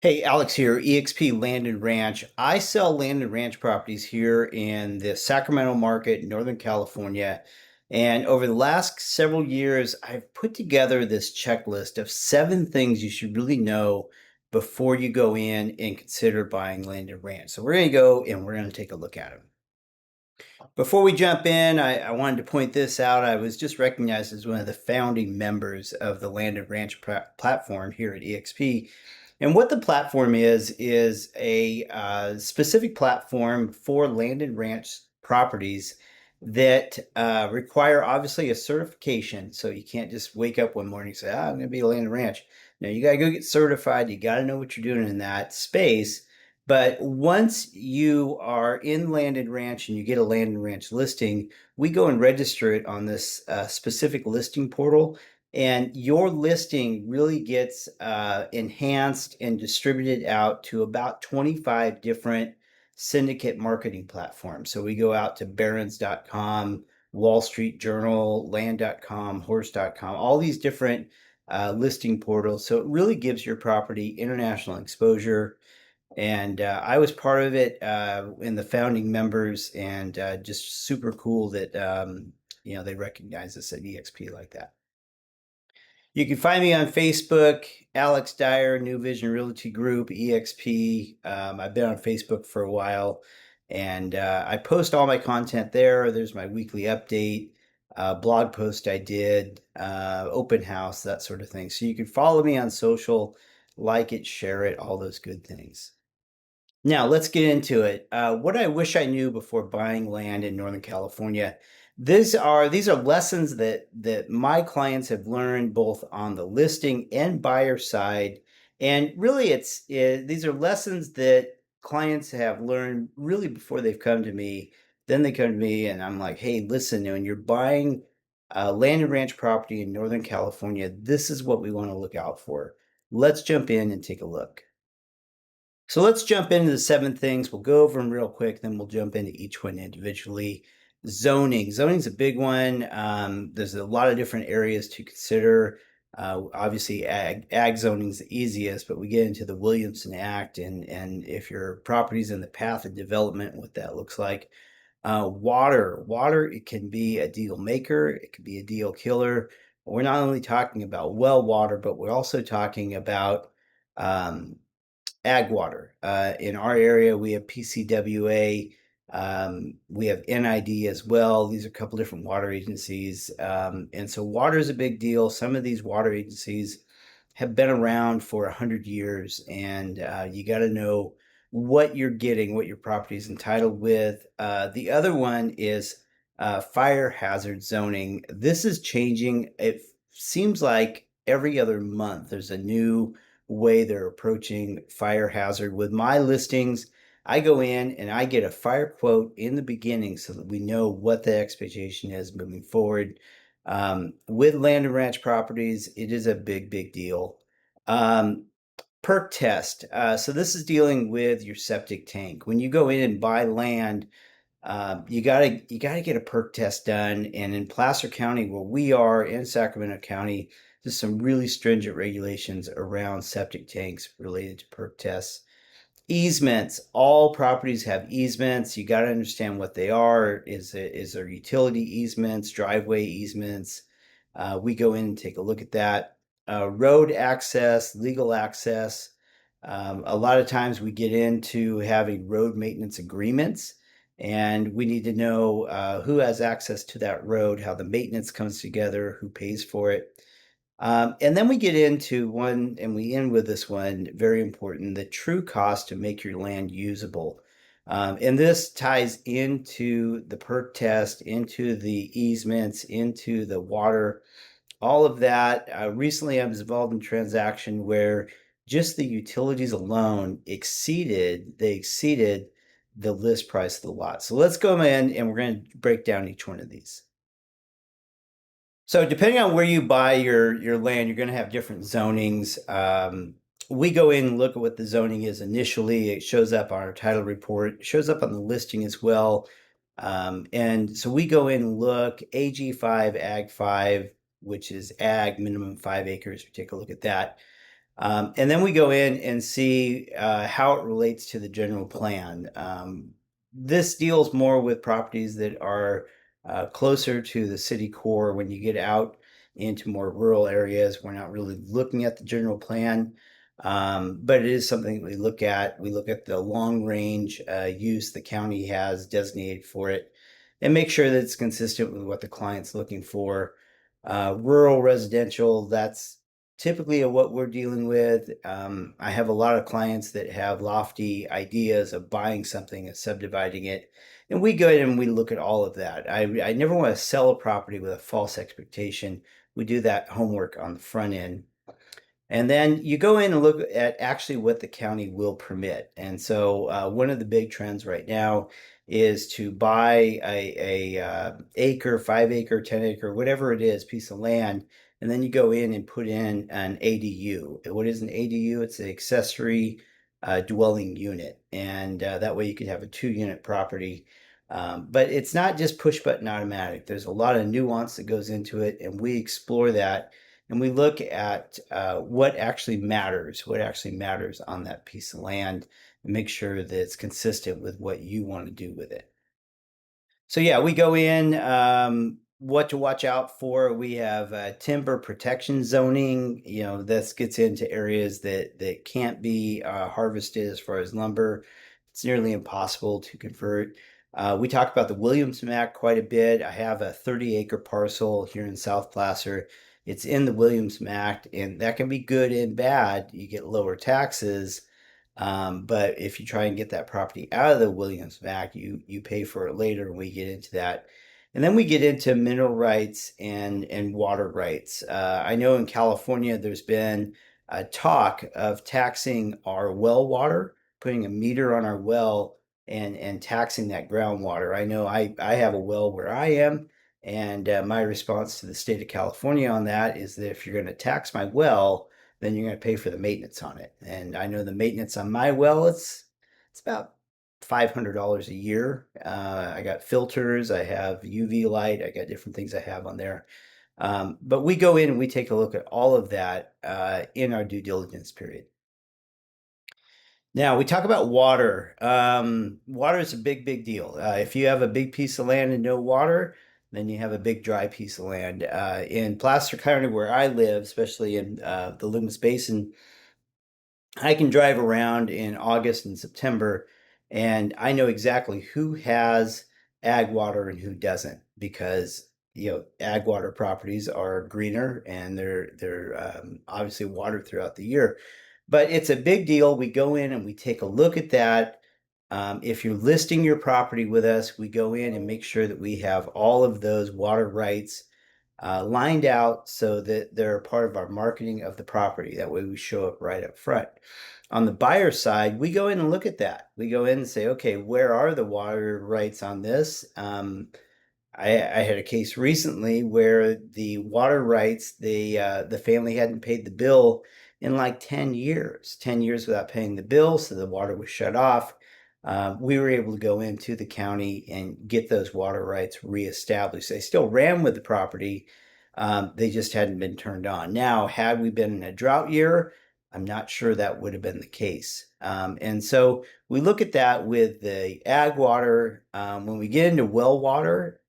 Hey, Alex here, eXp Land and Ranch. I sell land and ranch properties here in the Sacramento market, Northern California. And over the last several years, I've put together this checklist of 7 things you should really know before you go in and consider buying land and ranch. So we're going to go and we're going to take a look at them. Before we jump in, I wanted to point this out. I was just recognized as one of the founding members of the Land and Ranch platform here at eXp. And what the platform is a specific platform for land and ranch properties that require obviously a certification. So you can't just wake up one morning and say, I'm going to be a land and ranch. No, you got to go get certified. You got to know what you're doing in that space. But once you are in land and ranch and you get a land and ranch listing, we go and register it on this specific listing portal. And your listing really gets enhanced and distributed out to about 25 different syndicate marketing platforms. So we go out to Barron's.com, Wall Street Journal, Land.com, Horse.com, all these different listing portals. So it really gives your property international exposure. And I was part of it in the founding members, and just super cool that they recognize us at EXP like that. You can find me on Facebook, Alex Dyer, New Vision Realty Group, EXP. I've been on Facebook for a while, and I post all my content there. There's my weekly update, blog post I did, open house, that sort of thing. So you can follow me on social, like it, share it, all those good things. Now let's get into it. What I wish I knew before buying land in Northern California. These are lessons that my clients have learned both on the listing and buyer side, and really these are lessons that clients have learned really before they've come to me. Then they come to me and I'm like, hey, listen, when you're buying land and ranch property in Northern California, this is what we want to look out for. Let's jump in and take a look. So let's jump into the 7 things. We'll go over them real quick, then we'll jump into each one individually. Zoning. Zoning's a big one. There's a lot of different areas to consider. Obviously, ag zoning's the easiest, but we get into the Williamson Act, and if your property's in the path of development, what that looks like. Water, it can be a deal maker, it can be a deal killer. We're not only talking about well water, but we're also talking about um, ag water. In our area, we have PCWA, we have NID as well. These are a couple different water agencies. And so water is a big deal. Some of these water agencies have been around for 100 years, and you got to know what you're getting, what your property is entitled with. The other one is fire hazard zoning. This is changing. It seems like every other month there's a new way they're approaching fire hazard. With my listings, I go in and I get a fire quote in the beginning so that we know what the expectation is moving forward. With land and ranch properties, it is a big deal. Um, Perk test. So this is dealing with your septic tank. When you go in and buy land, you gotta get a perk test done. And in Placer County, where we are in Sacramento County, there's some really stringent regulations around septic tanks related to perk tests. Easements. All properties have easements. You got to understand what they are. Is there utility easements, driveway easements? We go in and take a look at that. Road access, legal access. A lot of times we get into having road maintenance agreements, and we need to know who has access to that road, how the maintenance comes together, who pays for it. And then we get into one, and we end with this one, very important, the true cost to make your land usable. And this ties into the perk test, into the easements, into the water, all of that. Recently, I was involved in a transaction where just the utilities alone exceeded the list price of the lot. So let's go in and we're going to break down each one of these. So depending on where you buy your land, you're going to have different zonings. We go in and look at what the zoning is initially. It shows up on our title report. It shows up on the listing as well. And so we go in and look AG5, Ag5, which is ag minimum 5 acres. We take a look at that. And then we go in and see how it relates to the general plan. This deals more with properties that are closer to the city core. When you get out into more rural areas, we're not really looking at the general plan, but it is something that we look at. We look at the long range use the county has designated for it and make sure that it's consistent with what the client's looking for. Rural residential, that's typically what we're dealing with. I have a lot of clients that have lofty ideas of buying something and subdividing it. And we go in and we look at all of that. I never want to sell a property with a false expectation. We do that homework on the front end. And then you go in and look at actually what the county will permit. And so one of the big trends right now is to buy a acre, 5 acre, 10 acre, whatever it is, piece of land, and then you go in and put in an ADU. What is an ADU? It's an accessory dwelling unit, and that way you could have a 2 unit property. But it's not just push button automatic. There's a lot of nuance that goes into it, and we explore that and we look at what actually matters on that piece of land and make sure that it's consistent with what you want to do with it. So yeah, we go in, what to watch out for. We have timber protection zoning. This gets into areas that can't be harvested as far as lumber. It's nearly impossible to convert. We talk about the Williams Map quite a bit. I have a 30-acre parcel here in South Placer. It's in the Williams Map, and that can be good and bad. You get lower taxes, but if you try and get that property out of the Williams Act, you pay for it later, and we get into that. And then we get into mineral rights and water rights. I know in California there's been a talk of taxing our well water, putting a meter on our well and taxing that groundwater. I know I have a well where I am, and my response to the state of California on that is that if you're going to tax my well, then you're going to pay for the maintenance on it. And I know the maintenance on my well, it's about $500 a year. I got filters, I have UV light, I got different things I have on there. But we go in and we take a look at all of that in our due diligence period. Now we talk about water. Water is a big deal. If you have a big piece of land and no water, then you have a big dry piece of land. In Placer County, where I live, especially in the Loomis Basin, I can drive around in August and September, and I know exactly who has ag water and who doesn't, because ag water properties are greener and they're obviously watered throughout the year. But it's a big deal. We go in and we take a look at that. If you're listing your property with us, we go in and make sure that we have all of those water rights lined out so that they're part of our marketing of the property. That way we show up right up front. On the buyer side, we go in and look at that. We go in and say, okay, where are the water rights on this? I had a case recently where the water rights, the family hadn't paid the bill in like 10 years, 10 years without paying the bill, so the water was shut off. We were able to go into the county and get those water rights reestablished. They still ran with the property, they just hadn't been turned on. Now, had we been in a drought year, I'm not sure that would have been the case. And so we look at that with the ag water. When we get into well water,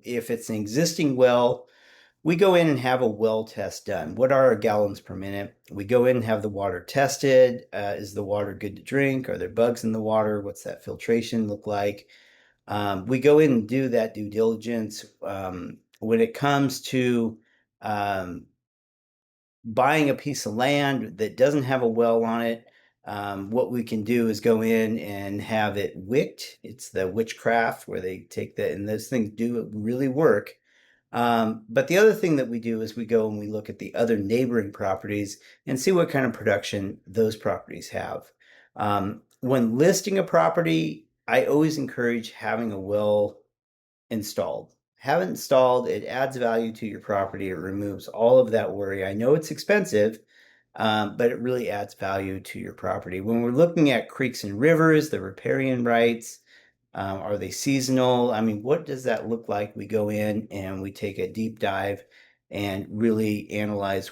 if it's an existing well, we go in and have a well test done. What are our gallons per minute? We go in and have the water tested. Is the water good to drink? Are there bugs in the water? What's that filtration look like? We go in and do that due diligence. When it comes to buying a piece of land that doesn't have a well on it, what we can do is go in and have it wicked. It's the witchcraft where they take that, and those things do really work. But the other thing that we do is we go and we look at the other neighboring properties and see what kind of production those properties have. When listing a property, I always encourage having a well installed. Have it installed, it adds value to your property. It removes all of that worry. I know it's expensive, but it really adds value to your property. When we're looking at creeks and rivers, the riparian rights, are they seasonal? I mean, what does that look like? We go in and we take a deep dive and really analyze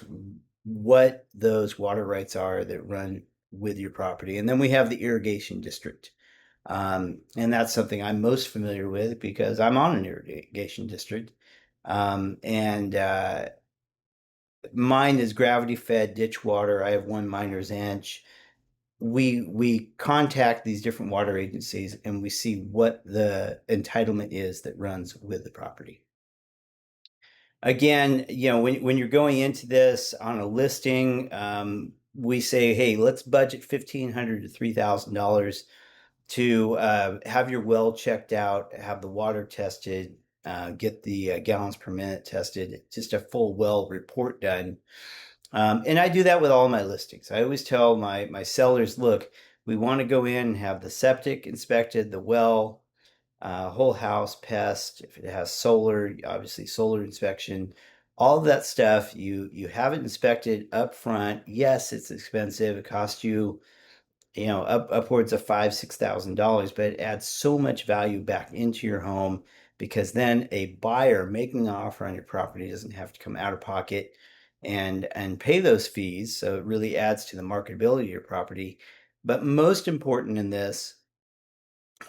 what those water rights are that run with your property. And then we have the irrigation district. And that's something I'm most familiar with because I'm on an irrigation district. And Mine is gravity fed ditch water. I have one miner's inch. We contact these different water agencies and we see what the entitlement is that runs with the property. Again, when you're going into this on a listing, we say, hey, let's budget $1,500 to $3,000 to have your well checked out, have the water tested, get the gallons per minute tested, just a full well report done. And I do that with all my listings. I always tell my sellers, look, we want to go in and have the septic inspected, the well, whole house, pest. If it has solar, obviously solar inspection. All of that stuff, you have it inspected up front. Yes, it's expensive. It costs you, upwards of $5,000-$6,000, but it adds so much value back into your home because then a buyer making an offer on your property doesn't have to come out of pocket and pay those fees. So it really adds to the marketability of your property. But most important in this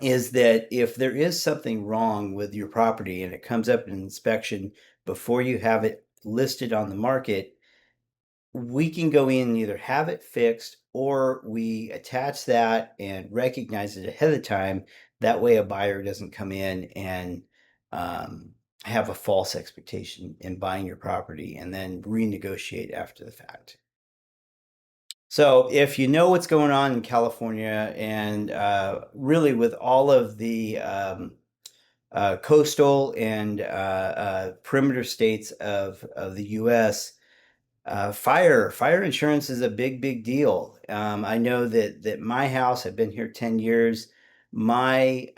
is that if there is something wrong with your property and it comes up in inspection before you have it listed on the market, we can go in and either have it fixed or we attach that and recognize it ahead of time. That way, a buyer doesn't come in and um, have a false expectation in buying your property and then renegotiate after the fact. So, if you know what's going on in California and really with all of the coastal and perimeter states of the U.S., fire insurance is a big deal. I know that my house, I've been here 10 years. My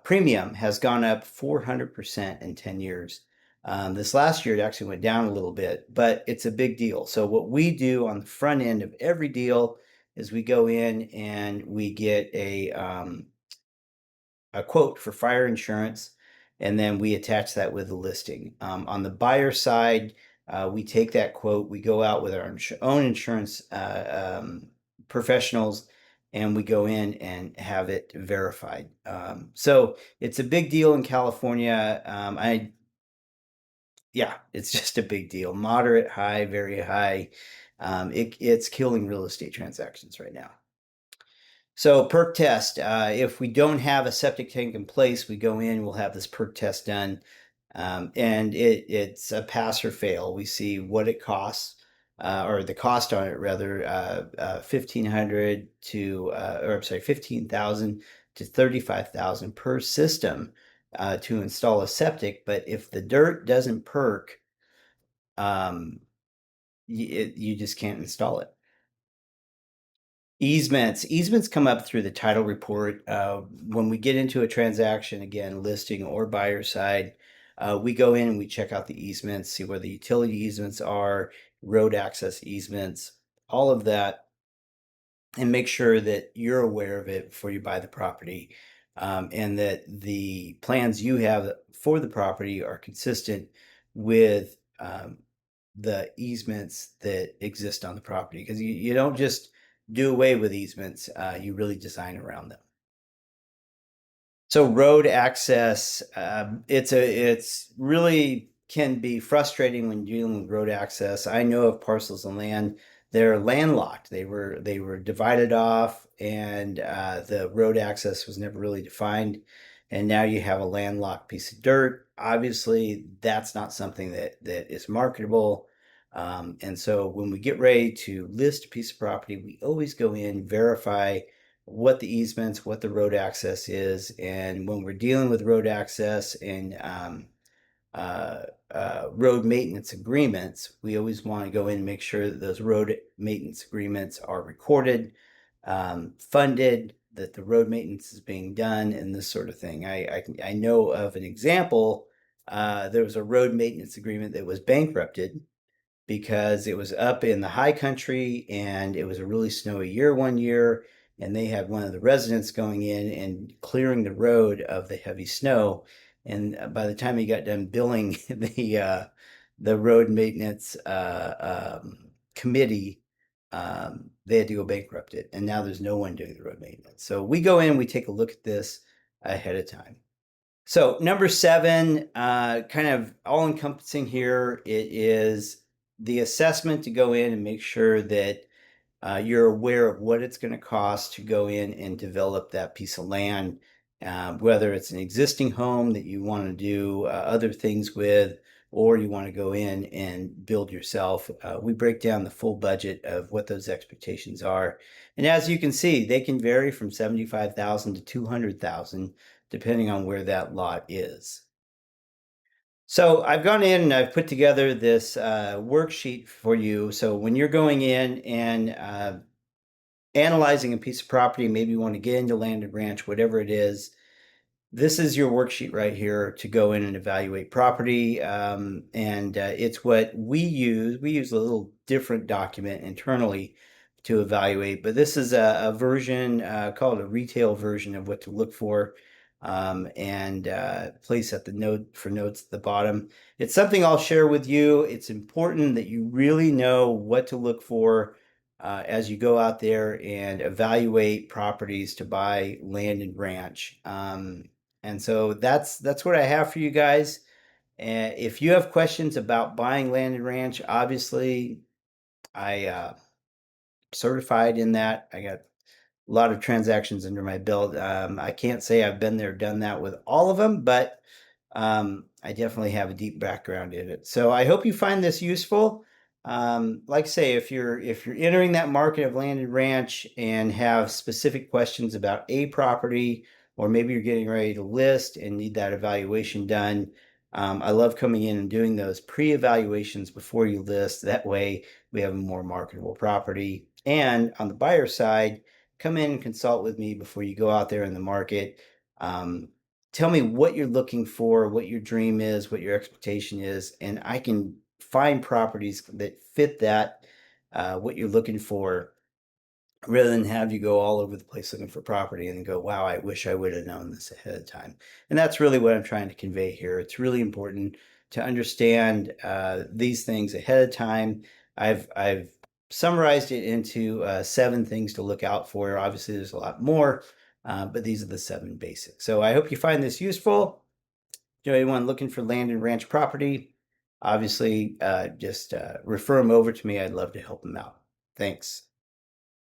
premium has gone up 400% in 10 years. This last year, it actually went down a little bit, but it's a big deal. So what we do on the front end of every deal is we go in and we get a quote for fire insurance, and then we attach that with the listing. On the buyer side, we take that quote, we go out with our own insurance professionals, and we go in and have it verified. So it's a big deal in California. Yeah, it's just a big deal. Moderate, high, very high. It's killing real estate transactions right now. So perk test, if we don't have a septic tank in place, we go in, we'll have this perk test done. And it's a pass or fail. We see what it costs, or the cost on it rather, 1,500 to, or I'm sorry, 15,000 to 35,000 per system to install a septic. But if the dirt doesn't perk, um, you just can't install it. Easements come up through the title report. When we get into a transaction, again, listing or buyer side, we go in and we check out the easements, see where the utility easements are, road access easements, all of that, and make sure that you're aware of it before you buy the property, and that the plans you have for the property are consistent with the easements that exist on the property, because you don't just do away with easements, you really design around them. So road access, it's really can be frustrating when dealing with road access. I know of parcels of land, they're landlocked. They were divided off, and the road access was never really defined. And now you have a landlocked piece of dirt. Obviously, that's not something that is marketable. And so when we get ready to list a piece of property, we always go in, verify what the easements, what the road access is. And when we're dealing with road access and road maintenance agreements, we always want to go in and make sure that those road maintenance agreements are recorded, funded, that the road maintenance is being done, and this sort of thing. I know of an example. There was a road maintenance agreement that was bankrupted because it was up in the high country and it was a really snowy year one year, and they had one of the residents going in and clearing the road of the heavy snow. And by the time he got done billing the road maintenance committee, they had to go bankrupt it, and now there's no one doing the road maintenance. So we go in, we take a look at this ahead of time. So number 7, kind of all encompassing here, it is the assessment to go in and make sure that you're aware of what it's going to cost to go in and develop that piece of land, whether it's an existing home that you want to do other things with, or you want to go in and build yourself. We break down the full budget of what those expectations are. And as you can see, they can vary from $75,000 to $200,000, depending on where that lot is. So I've gone in and I've put together this worksheet for you. So when you're going in and analyzing a piece of property, maybe you want to get into land and ranch, whatever it is, this is your worksheet right here to go in and evaluate property. And it's what we use. We use a little different document internally to evaluate, but this is a version called a retail version of what to look for, and place at the note for notes at the bottom. It's something I'll share with you. It's important that you really know what to look for as you go out there and evaluate properties to buy land and ranch. And so that's what I have for you guys. And if you have questions about buying land and ranch, obviously I certified in that. I got a lot of transactions under my belt. I can't say I've been there, done that with all of them, but I definitely have a deep background in it. So I hope you find this useful. Like I say, if you're entering that market of land and ranch and have specific questions about a property, or maybe you're getting ready to list and need that evaluation done, I love coming in and doing those pre-evaluations before you list. That way we have a more marketable property. And on the buyer side, come in and consult with me before you go out there in the market. Tell me what you're looking for, what your dream is, what your expectation is, and I can find properties that fit that, what you're looking for, rather than have you go all over the place looking for property and then go, wow, I wish I would have known this ahead of time. And that's really what I'm trying to convey here. It's really important to understand these things ahead of time. I've summarized it into 7 things to look out for. Obviously, there's a lot more, but these are the 7 basics. So I hope you find this useful. You know, anyone looking for land and ranch property, obviously just refer them over to me. I'd love to help them out. Thanks.